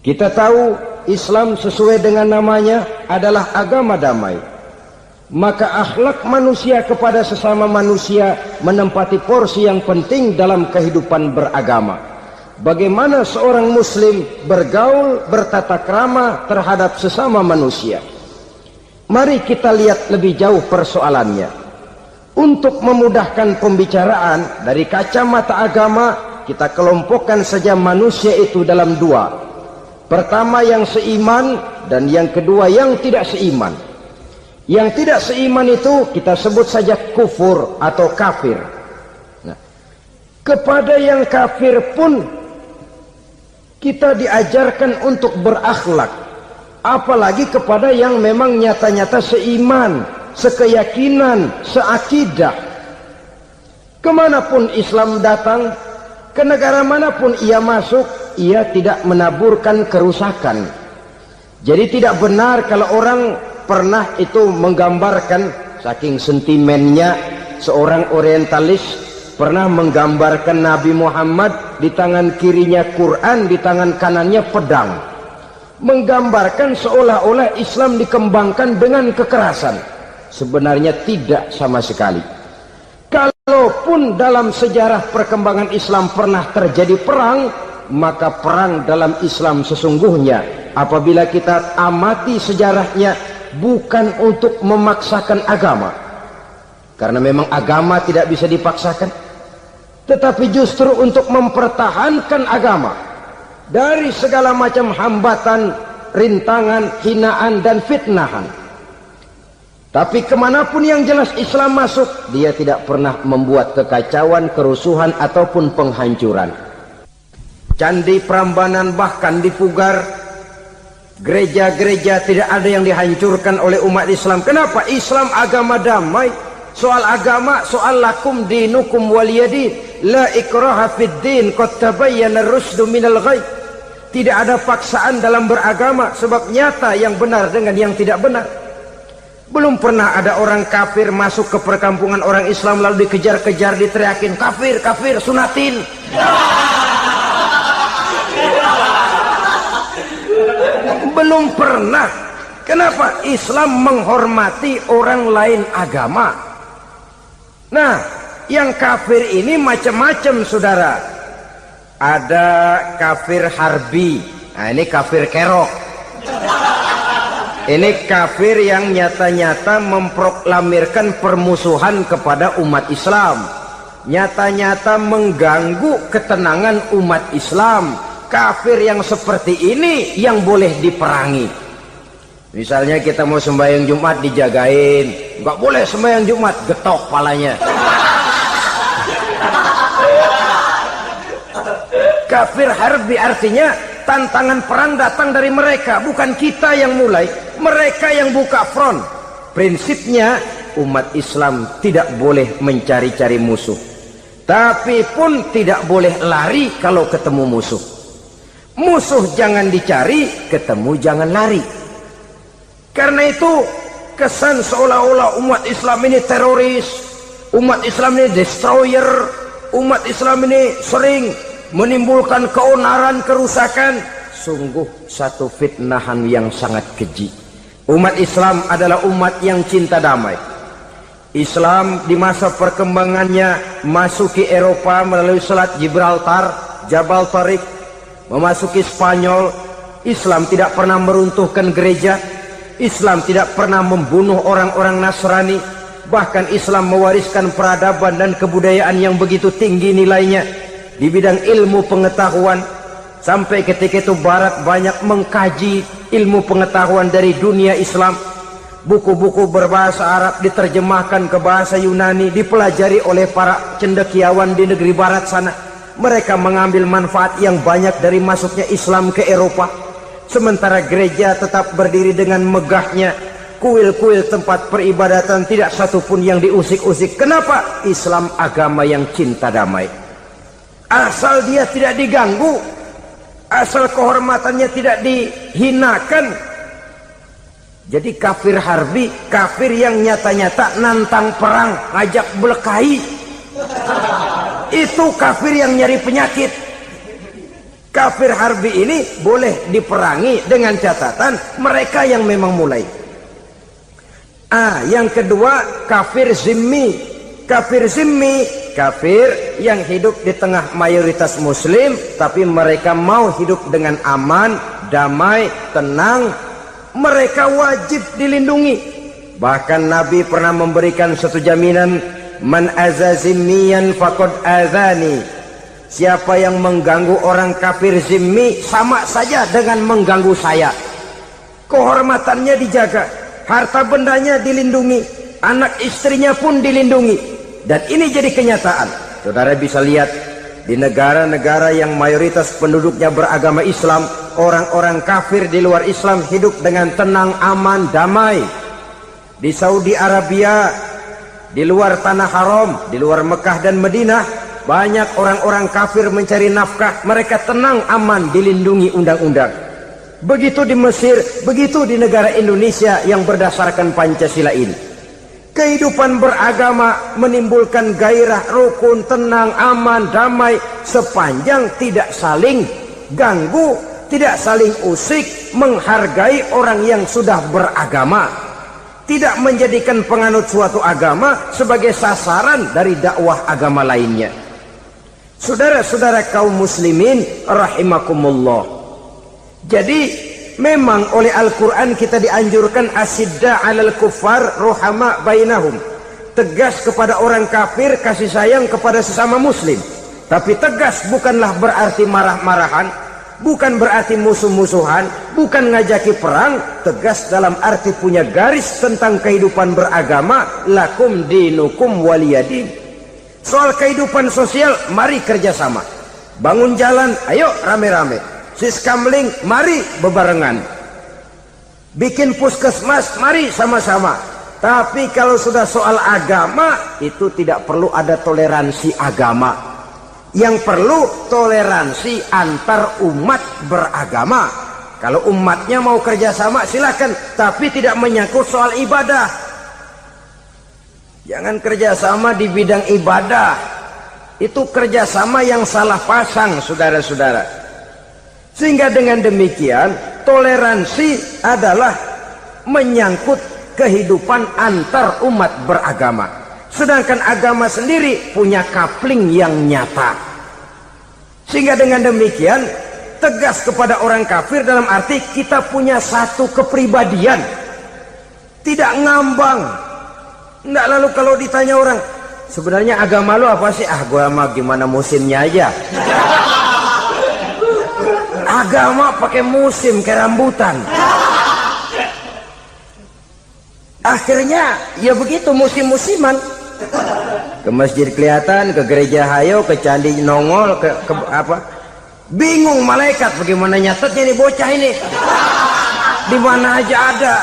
Kita tahu Islam sesuai dengan namanya adalah agama damai. Maka akhlak manusia kepada sesama manusia menempati porsi yang penting dalam kehidupan beragama. Bagaimana seorang muslim bergaul bertata krama terhadap sesama manusia. Mari kita lihat lebih jauh persoalannya. Untuk memudahkan pembicaraan dari kacamata agama, kita kelompokkan saja manusia itu dalam dua. Pertama yang seiman dan yang kedua yang tidak seiman. Yang tidak seiman itu kita sebut saja kufur atau kafir. Nah, kepada yang kafir pun kita diajarkan untuk berakhlak. Apalagi kepada yang memang nyata-nyata seiman, sekeyakinan, seakidah. Kemanapun Islam datang, ke negara manapun ia masuk, ia tidak menaburkan kerusakan. Jadi tidak benar kalau orang pernah itu menggambarkan, saking sentimennya seorang orientalis pernah menggambarkan Nabi Muhammad di tangan kirinya Quran, di tangan kanannya pedang. Menggambarkan seolah-olah Islam dikembangkan dengan kekerasan. Sebenarnya tidak sama sekali. Kalaupun dalam sejarah perkembangan Islam pernah terjadi perang, maka perang dalam Islam sesungguhnya apabila kita amati sejarahnya bukan untuk memaksakan agama, karena memang agama tidak bisa dipaksakan, tetapi justru untuk mempertahankan agama dari segala macam hambatan, rintangan, hinaan dan fitnahan. Tapi kemanapun yang jelas Islam masuk, dia tidak pernah membuat kekacauan, kerusuhan ataupun penghancuran. Candi Prambanan bahkan dipugar, gereja-gereja tidak ada yang dihancurkan oleh umat Islam. Kenapa? Islam agama damai. Soal agama, soal lakum dinukum waliyadin, la ikraha fid din, qad tabayyana ar-rusdu minal ghayy. Tidak ada paksaan dalam beragama, sebab nyata yang benar dengan yang tidak benar. Belum pernah ada orang kafir masuk ke perkampungan orang Islam lalu dikejar-kejar, diteriakin kafir, kafir, sunatin. Belum pernah. Kenapa? Islam menghormati orang lain agama. Nah, yang kafir ini macam-macam, saudara. Ada kafir harbi. Nah, ini kafir kerok. Ini kafir yang nyata-nyata memproklamirkan permusuhan kepada umat Islam. Nyata-nyata mengganggu ketenangan umat Islam. Kafir yang seperti ini yang boleh diperangi. Misalnya kita mau sembahyang Jumat dijagain, nggak boleh sembahyang Jumat, getok palanya. Kafir harbi artinya tantangan perang datang dari mereka, bukan kita yang mulai, mereka yang buka front. Prinsipnya umat Islam tidak boleh mencari-cari musuh, tapi pun tidak boleh lari kalau ketemu musuh. Musuh jangan dicari, ketemu jangan lari. Karena itu kesan seolah-olah umat Islam ini teroris, umat Islam ini destroyer, umat Islam ini sering menimbulkan keonaran, kerusakan. Sungguh satu fitnahan yang sangat keji. Umat Islam adalah umat yang cinta damai. Islam di masa perkembangannya masuki Eropa melalui Selat Gibraltar, Jabal Tariq, memasuki Spanyol. Islam tidak pernah meruntuhkan gereja. Islam tidak pernah membunuh orang-orang Nasrani. Bahkan Islam mewariskan peradaban dan kebudayaan yang begitu tinggi nilainya di bidang ilmu pengetahuan. Sampai ketika itu Barat banyak mengkaji ilmu pengetahuan dari dunia Islam. Buku-buku berbahasa Arab diterjemahkan ke bahasa Yunani, dipelajari oleh para cendekiawan di negeri Barat sana. Mereka mengambil manfaat yang banyak dari masuknya Islam ke Eropa. Sementara gereja tetap berdiri dengan megahnya. Kuil-kuil tempat peribadatan tidak satupun yang diusik-usik. Kenapa? Islam agama yang cinta damai. Asal dia tidak diganggu, asal kehormatannya tidak dihinakan. Jadi kafir harbi, kafir yang nyata-nyata nantang perang, ngajak berkelahi. Itu kafir yang nyari penyakit. Kafir harbi ini boleh diperangi dengan catatan mereka yang memang mulai. Yang kedua, kafir zimmi. Kafir zimmi, kafir yang hidup di tengah mayoritas muslim, tapi mereka mau hidup dengan aman, damai, tenang. Mereka wajib dilindungi. Bahkan Nabi pernah memberikan satu jaminan, man aza zimmiyan faqad azani. Siapa yang mengganggu orang kafir zimmi sama saja dengan mengganggu saya. Kehormatannya dijaga, harta bendanya dilindungi, anak istrinya pun dilindungi. Dan ini jadi kenyataan. Saudara bisa lihat di negara-negara yang mayoritas penduduknya beragama Islam, orang-orang kafir di luar Islam hidup dengan tenang, aman, damai. Di Saudi Arabia, di luar tanah haram, di luar Mekah dan Madinah, banyak orang-orang kafir mencari nafkah. Mereka tenang, aman, dilindungi undang-undang. Begitu di Mesir, begitu di negara Indonesia yang berdasarkan Pancasila ini. Kehidupan beragama menimbulkan gairah, rukun, tenang, aman, damai, sepanjang tidak saling ganggu, tidak saling usik, menghargai orang yang sudah beragama, tidak menjadikan penganut suatu agama sebagai sasaran dari dakwah agama lainnya. Saudara-saudara kaum muslimin rahimakumullah. Jadi memang oleh Al-Quran kita dianjurkan asidda alal kuffar ruhama bainahum. Tegas kepada orang kafir, kasih sayang kepada sesama muslim. Tapi tegas bukanlah berarti marah-marahan, bukan berarti musuh-musuhan, bukan ngajaki perang. Tegas dalam arti punya garis tentang kehidupan beragama, lakum dinukum waliyadin. Soal kehidupan sosial, mari kerjasama. Bangun jalan, ayo rame-rame. Siskamling, mari bebarengan. Bikin puskesmas, mari sama-sama. Tapi kalau sudah soal agama, itu tidak perlu ada toleransi agama. Yang perlu toleransi antar umat beragama. Kalau umatnya mau kerjasama silakan, tapi tidak menyangkut soal ibadah. Jangan kerjasama di bidang ibadah. Itu kerjasama yang salah pasang, saudara-saudara. Sehingga dengan demikian toleransi adalah menyangkut kehidupan antar umat beragama. Sedangkan agama sendiri punya kapling yang nyata. Sehingga dengan demikian tegas kepada orang kafir dalam arti kita punya satu kepribadian. Tidak ngambang. Enggak, lalu kalau ditanya orang, sebenarnya agama lu apa sih? Gua mah gimana musimnya aja. Agama pakai musim kayak rambutan. Akhirnya ya begitu, musim-musiman. Ke masjid kelihatan, ke gereja hayo, ke candi nongol, ke apa? Bingung malaikat bagaimana nyatetnya nih bocah ini. Di mana aja ada.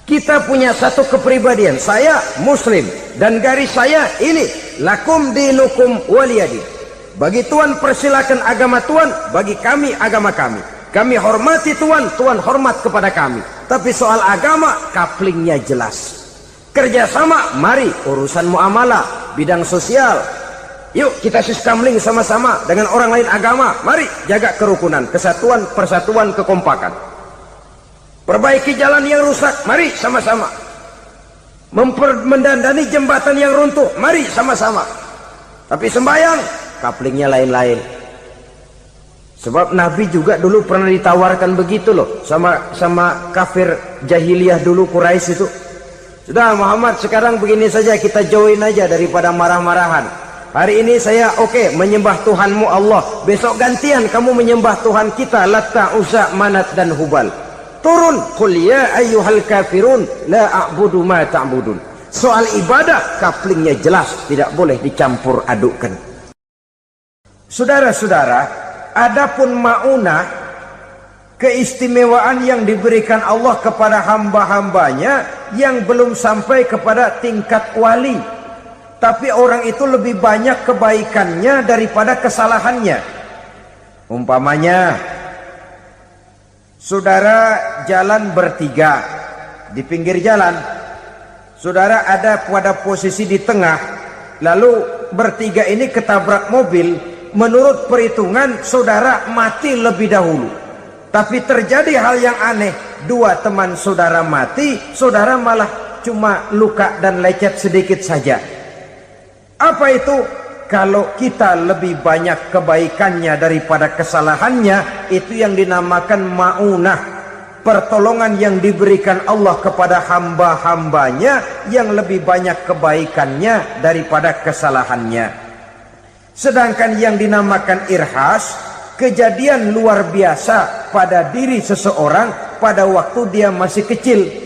Kita punya satu kepribadian. Saya muslim dan garis saya ini, lakum dinukum waliyadin. Bagi Tuhan persilakan agama Tuhan, bagi kami agama kami. Kami hormati Tuhan, Tuhan hormat kepada kami. Tapi soal agama, kaplingnya jelas. Kerjasama, mari urusan muamalah, bidang sosial. Yuk kita siskamling sama-sama dengan orang lain agama. Mari jaga kerukunan, kesatuan, persatuan, kekompakan. Perbaiki jalan yang rusak, mari sama-sama. Mendandani jembatan yang runtuh, mari sama-sama. Tapi sembahyang, kaplingnya lain-lain. Sebab Nabi juga dulu pernah ditawarkan begitu loh sama kafir jahiliyah dulu, Quraisy itu. Sudah Muhammad, sekarang begini saja, kita join aja daripada marah-marahan. Hari ini saya oke menyembah Tuhanmu Allah, besok gantian kamu menyembah Tuhan kita Latta, Uzza, Manat dan Hubal. Turun, qul ya ayyuhal kafirun la a'budu ma ta'budun. Soal ibadah kaplingnya jelas, tidak boleh dicampur adukkan. Saudara-saudara, adapun maunah, keistimewaan yang diberikan Allah kepada hamba-hambanya yang belum sampai kepada tingkat wali. Tapi orang itu lebih banyak kebaikannya daripada kesalahannya. Umpamanya, saudara jalan bertiga di pinggir jalan. Saudara ada pada posisi di tengah, lalu bertiga ini ketabrak mobil. menurut perhitungan saudara mati lebih dahulu. Tapi terjadi hal yang aneh, dua teman saudara mati, saudara malah cuma luka dan lecet sedikit saja. Apa itu? Kalau kita lebih banyak kebaikannya daripada kesalahannya, itu yang dinamakan ma'unah, pertolongan yang diberikan Allah kepada hamba-hambanya yang lebih banyak kebaikannya daripada kesalahannya. Sedangkan yang dinamakan irhas, kejadian luar biasa pada diri seseorang pada waktu dia masih kecil,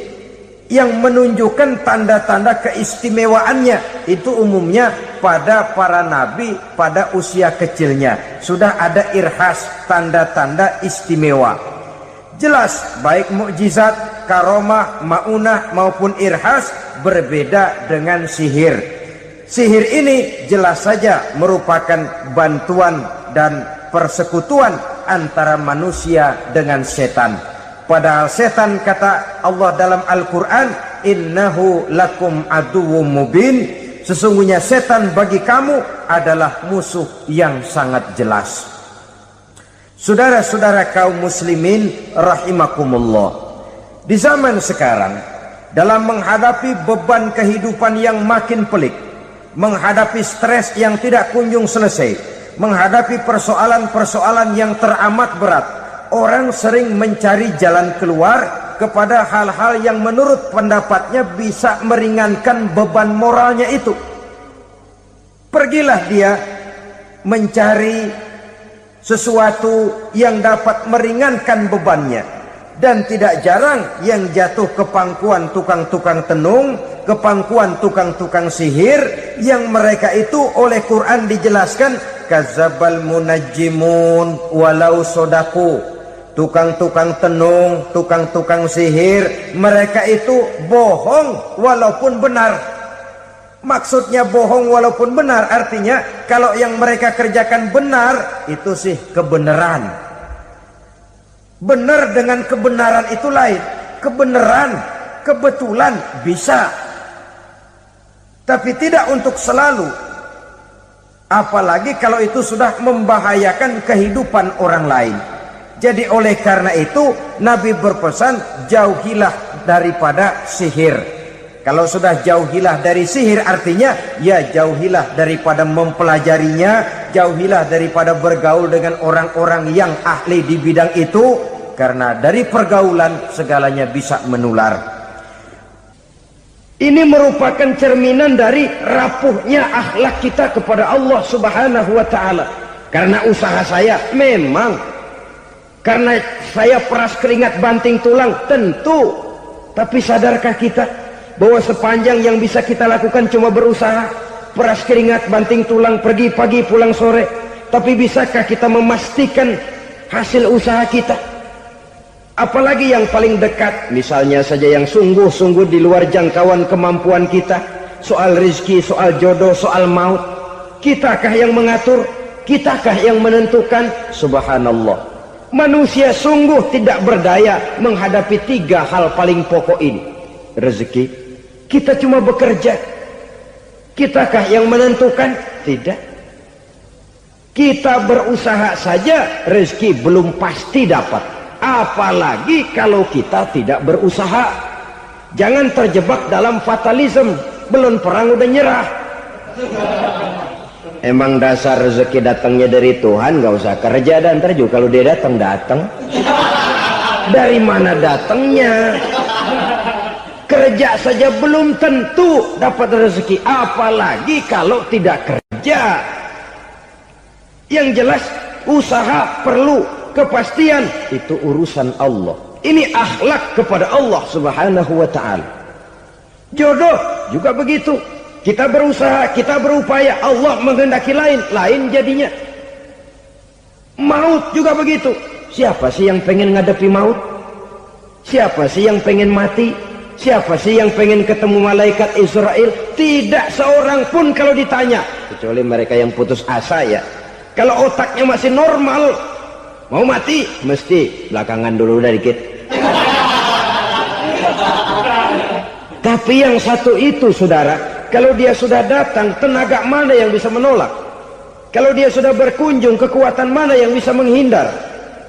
yang menunjukkan tanda-tanda keistimewaannya. Itu umumnya pada para nabi pada usia kecilnya sudah ada irhas, tanda-tanda istimewa. Jelas baik mukjizat, karomah, maunah maupun irhas berbeda dengan sihir. Sihir ini jelas saja merupakan bantuan dan persekutuan antara manusia dengan setan. Padahal setan, kata Allah dalam Al-Quran, innahu lakum aduwwum mubin, sesungguhnya setan bagi kamu adalah musuh yang sangat jelas. Saudara-saudara kaum muslimin rahimakumullah, di zaman sekarang dalam menghadapi beban kehidupan yang makin pelik, menghadapi stres yang tidak kunjung selesai, menghadapi persoalan-persoalan yang teramat berat, orang sering mencari jalan keluar kepada hal-hal yang menurut pendapatnya bisa meringankan beban moralnya itu. Pergilah dia mencari sesuatu yang dapat meringankan bebannya. Dan tidak jarang yang jatuh ke pangkuan tukang-tukang tenung, ke pangkuan tukang-tukang sihir, yang mereka itu oleh Quran dijelaskan kadzabal munajjimun walau sodaku. Tukang-tukang tenung, tukang-tukang sihir, mereka itu bohong walaupun benar. Maksudnya bohong walaupun benar, artinya kalau yang mereka kerjakan benar, itu sih kebenaran. Benar dengan kebenaran itu lain. Kebenaran, kebetulan bisa, tapi tidak untuk selalu. Apalagi kalau itu sudah membahayakan kehidupan orang lain. Jadi oleh karena itu Nabi berpesan, jauhilah daripada sihir. Kalau sudah jauhilah dari sihir, artinya ya jauhilah daripada mempelajarinya, jauhilah daripada bergaul dengan orang-orang yang ahli di bidang itu, karena dari pergaulan segalanya bisa menular. Ini merupakan cerminan dari rapuhnya akhlak kita kepada Allah Subhanahu wa taala. Karena usaha saya memang, karena saya peras keringat banting tulang, tentu. Tapi sadarkah kita bahwa sepanjang yang bisa kita lakukan cuma berusaha, peras keringat banting tulang, pergi pagi pulang sore. Tapi bisakah kita memastikan hasil usaha kita? Apalagi yang paling dekat, misalnya saja yang sungguh-sungguh di luar jangkauan kemampuan kita, soal rezeki, soal jodoh, soal maut. Kitakah yang mengatur? Kitakah yang menentukan? Subhanallah. Manusia sungguh tidak berdaya menghadapi tiga hal paling pokok ini. Rezeki, kita cuma bekerja. Kitakah yang menentukan? Tidak. Kita berusaha saja, rezeki belum pasti dapat. Apalagi kalau kita tidak berusaha. Jangan terjebak dalam fatalisme. Belum perang udah nyerah. Emang dasar rezeki datangnya dari Tuhan, gak usah kerja, dan ntar juga kalau dia datang. Dari mana datangnya? Kerja saja belum tentu dapat rezeki, apalagi kalau tidak kerja. Yang jelas usaha perlu kepastian, itu urusan Allah. Ini akhlak kepada Allah Subhanahu wa taala. Jodoh juga begitu. Kita berusaha, kita berupaya, Allah menghendaki lain jadinya. Maut juga begitu. Siapa sih yang pengen ngadepi maut? Siapa sih yang pengen mati? Siapa sih yang pengen ketemu malaikat Israel? Tidak seorang pun kalau ditanya, kecuali mereka yang putus asa ya. Kalau otaknya masih normal, mau mati mesti belakangan dulu udah dikit. Tapi yang satu itu saudara, kalau dia sudah datang, tenaga mana yang bisa menolak? Kalau dia sudah berkunjung, kekuatan mana yang bisa menghindar?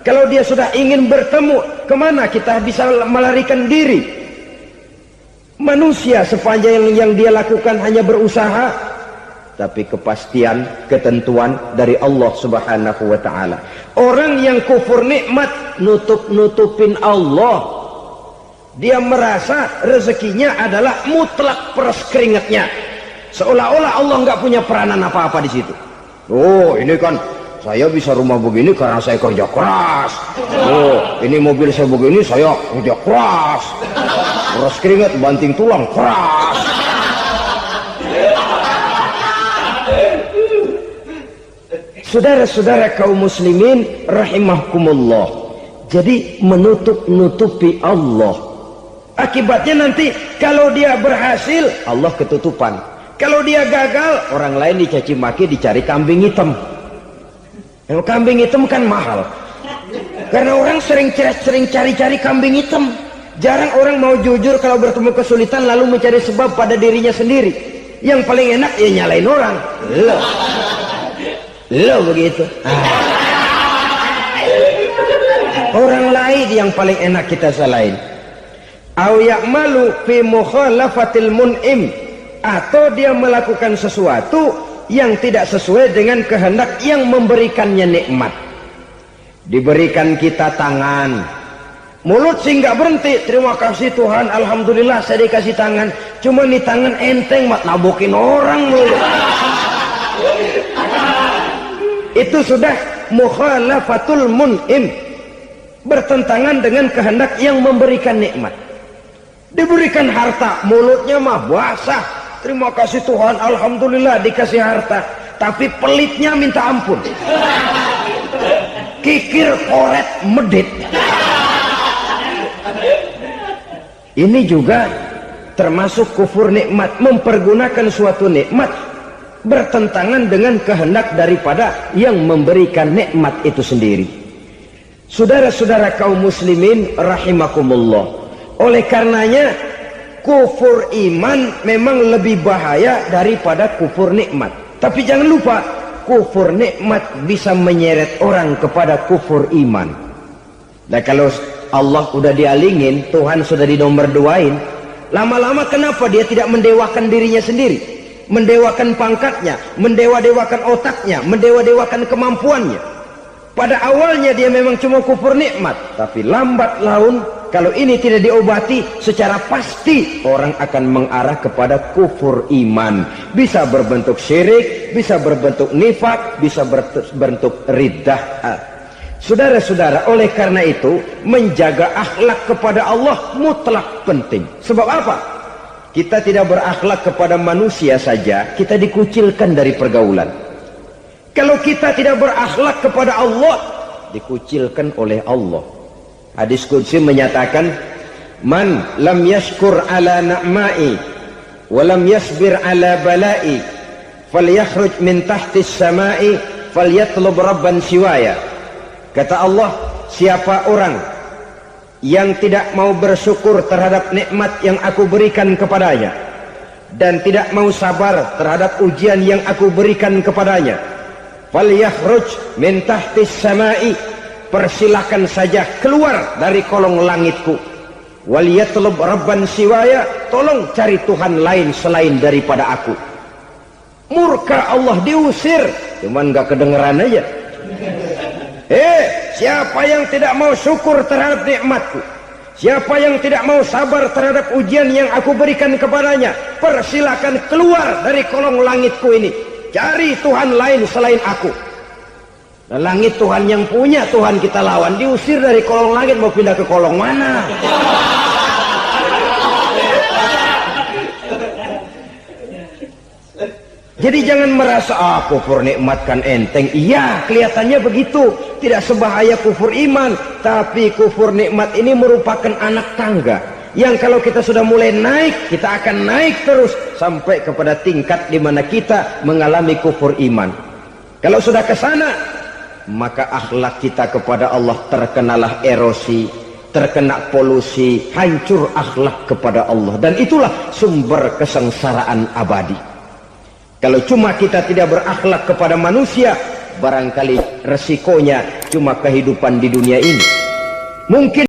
Kalau dia sudah ingin bertemu, kemana kita bisa melarikan diri? Manusia sepanjang yang dia lakukan hanya berusaha, tapi kepastian, ketentuan dari Allah Subhanahu wa ta'ala. Orang yang kufur nikmat, nutupin Allah. Dia merasa rezekinya adalah mutlak peras keringatnya, seolah-olah Allah nggak punya peranan apa-apa di situ. Oh, ini kan saya bisa rumah begini karena saya kerja keras. Oh, ini mobil saya begini, saya kerja keras. Peras keringat, banting tulang, keras. Saudara-saudara kaum muslimin rahimahkumullah, jadi menutupi Allah. Akibatnya nanti kalau dia berhasil, Allah ketutupan. Kalau dia gagal, orang lain dicaci maki, dicari kambing hitam. Yang kambing hitam kan mahal, karena orang sering cari-cari kambing hitam. Jarang orang mau jujur kalau bertemu kesulitan lalu mencari sebab pada dirinya sendiri. Yang paling enak ya nyalain orang. Lo begitu. Orang lain yang paling enak kita salahin. Au ya'malu fi mukhalafatil mun'im, atau dia melakukan sesuatu yang tidak sesuai dengan kehendak yang memberikannya nikmat. Diberikan kita tangan, mulut sih nggak berhenti, terima kasih Tuhan, alhamdulillah saya dikasih tangan. Cuma nih tangan enteng mat nabokin orang mulu. Itu sudah mukhalafatul mun'im, bertentangan dengan kehendak yang memberikan nikmat. Diberikan harta, mulutnya mah basah, terima kasih Tuhan, alhamdulillah dikasih harta, tapi pelitnya minta ampun, kikir koret medit. Ini juga termasuk kufur nikmat, mempergunakan suatu nikmat bertentangan dengan kehendak daripada yang memberikan nikmat itu sendiri. Saudara-saudara kaum muslimin rahimakumullah, oleh karenanya kufur iman memang lebih bahaya daripada kufur nikmat. Tapi jangan lupa, kufur nikmat bisa menyeret orang kepada kufur iman. Nah kalau Allah udah dialingin, Tuhan sudah dinomor duain, lama-lama kenapa dia tidak mendewakan dirinya sendiri, mendewakan pangkatnya, mendewa-dewakan otaknya, mendewa-dewakan kemampuannya? Pada awalnya dia memang cuma kufur nikmat, tapi lambat laun kalau ini tidak diobati, secara pasti orang akan mengarah kepada kufur iman. Bisa berbentuk syirik, bisa berbentuk nifak, bisa berbentuk riddah. Saudara-saudara, oleh karena itu menjaga akhlak kepada Allah mutlak penting. Sebab apa? Kita tidak berakhlak kepada manusia saja, kita dikucilkan dari pergaulan. Kalau kita tidak berakhlak kepada Allah, dikucilkan oleh Allah. Hadis qudsi menyatakan, man lam yashkur ala na'mai wa lam yasbir ala balai falyakhruj min tahtis samai falyatlub rabban siwaya. Kata Allah, siapa orang yang tidak mau bersyukur terhadap nikmat yang aku berikan kepadanya dan tidak mau sabar terhadap ujian yang aku berikan kepadanya, falyakhruj min tahtis samai, persilahkan saja keluar dari kolong langitku, waliyatlub rabban siwaya, tolong cari Tuhan lain selain daripada aku. Murka Allah, diusir, cuman gak kedengeran aja. Siapa yang tidak mau syukur terhadap nikmatku, siapa yang tidak mau sabar terhadap ujian yang aku berikan kepadanya, persilahkan keluar dari kolong langitku ini, cari Tuhan lain selain aku. Nah, langit Tuhan yang punya, Tuhan kita lawan, diusir dari kolong langit, mau pindah ke kolong mana? Jadi jangan merasa kufur nikmat kan enteng. Iya, kelihatannya begitu, tidak sebahaya kufur iman. Tapi kufur nikmat ini merupakan anak tangga yang kalau kita sudah mulai naik, kita akan naik terus sampai kepada tingkat di mana kita mengalami kufur iman. Kalau sudah ke sana, maka akhlak kita kepada Allah terkenalah erosi, terkena polusi, hancur akhlak kepada Allah, dan itulah sumber kesengsaraan abadi. Kalau cuma kita tidak berakhlak kepada manusia, barangkali resikonya cuma kehidupan di dunia ini. Mungkin